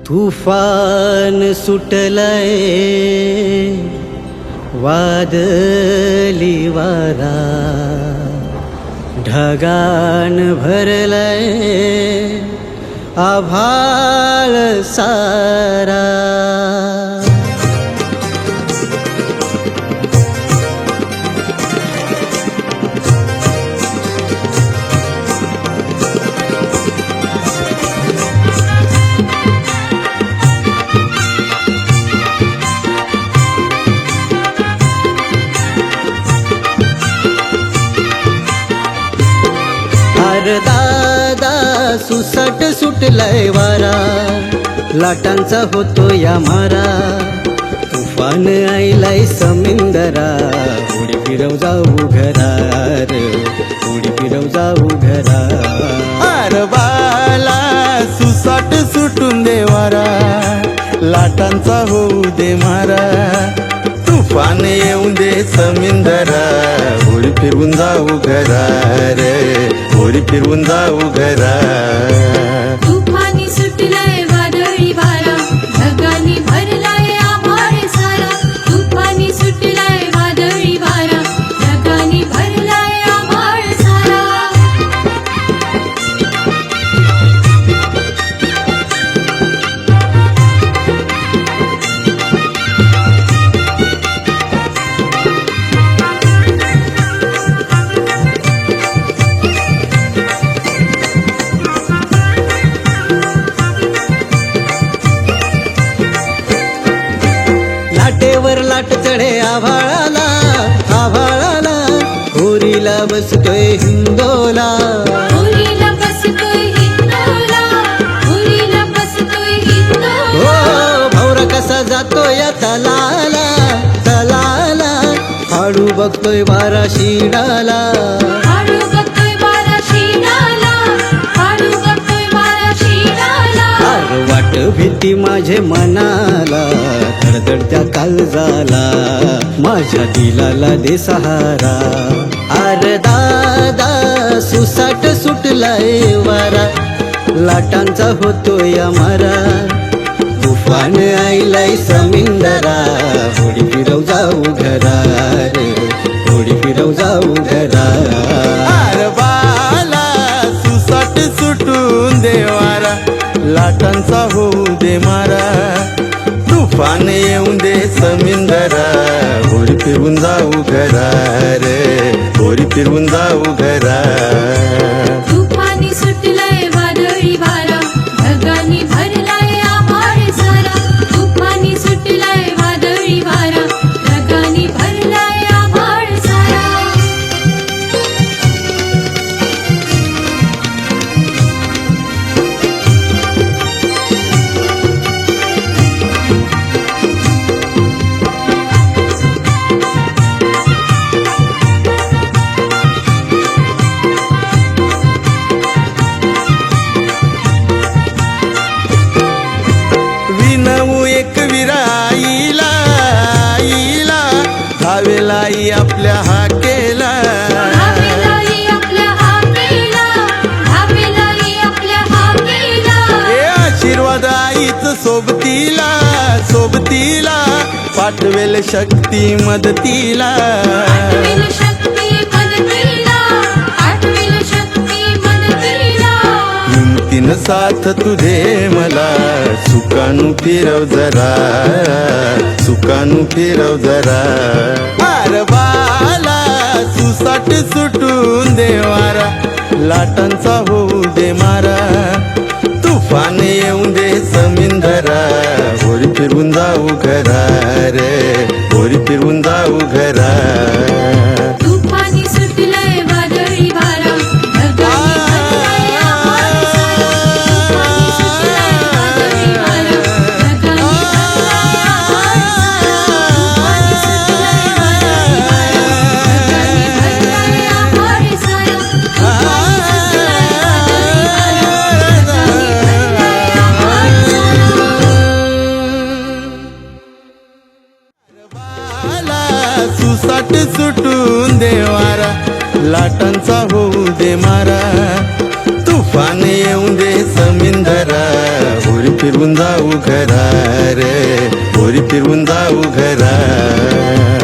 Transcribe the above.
तुफान सुटलय वादली वारा, ढगान भरलय आभाळ सारा। दादा सुसट सुटलाय वारा, लाटांचा होतो या मारा। तुफान आईलाय समिंदरा, उडी फिरव जाऊ घरार, उडी फिरव जाऊ घरा। अरे बाला सुसट सुटून दे वारा, लाटांचा होऊ दे मारा। तुफान येऊन दे समिंदरा, उडी फिरवून जाऊ घरार, उडी फिरवून जाऊ घरा। तुफानी सुटलाय वादळी वारा, ढगांनी भरलाय आभाळ सारा। तुफानी सुटलाय वादळी वारा, ढगांनी भरलाय आभाळ सारा। लाटेवर लाट चढे आभाळाला, आभाळाला होरीला बसतोय हिंदोला। होरीला बसतोय हिंदोला, होरीला बसतोय हिंदोला। हो भौरा कसा जातोय तलाला, तलाला हाडू बघतोय वारा शिडाला। हाडू बघतोय वारा शिडाला, हाडू बघतोय वारा शिडाला। अरे वाट भीती माझे मनाला, धडधडत्या काळजाला, माझ्या दिलाला दे सहारा। अरे दादा सुसाट सुटलाय वारा, लाटांचा होतोय मारा। तुफान आईलाय समिंदरा, होडी फिरव जाऊ घरा रे, होडी फिरव जाऊ घरा। अरे बाला सुसट सुटून दे वारा, लाटांचा होऊ दे मारा। तुफान येऊन दे समिंदरा, होडी फिरवून जाऊ घरा रे, होडी फिरवून जाऊ घरा। तुफानी सुटलाय वादळी वारा, ढगांनी भरलाय आभाळ सारा। तुफानी सुटलाय वादळी वारा, ढगांनी भरलाय आभाळ सारा। विनवू एक विराईला, आईला धावेलाई आपल्या हाकेला। धावेलाई आपल्या हाकेला, धावेलाई आपल्या हाकेला। ए आशीर्वाद आईच सोबतीला, सोबतीला पाठवेल शक्ती मदतीला। आठवेल शक्ती मदतीला, आठवेल शक्ती मदतीला। हिमतीन साथ तुझे मला, सुकानू फिरव जरा, सुकानू फिरव जरा। अरे बाला सुसाट सुटून दे वारा, लाटांचा होऊ दे मारा। तुफान येऊन दे समिंदरा, होरी फिरवून जाऊ घरा रे, होरी फिरवून जाऊ घरा। तुफानी सुटलाय वादळी वारा, ढगांनी भरलाय आभाळ सारा। तुफानी सुटलाय वादळी वारा, ढगांनी भरलाय आभाळ सारा। तुफानी सुटलाय वादळी वारा, ढगांनी भरलाय आभाळ सारा। तुफानी सुटलाय वादळी वारा, ढगांनी भरलाय आभाळ सारा। सुसाट सुटून दे वारा, लाटांचा होऊ दे मारा। तुफान येऊन दे समिंदरा, होरी फिरवून जाऊ घरा रे, पोरी फिरवून जाऊ घरा.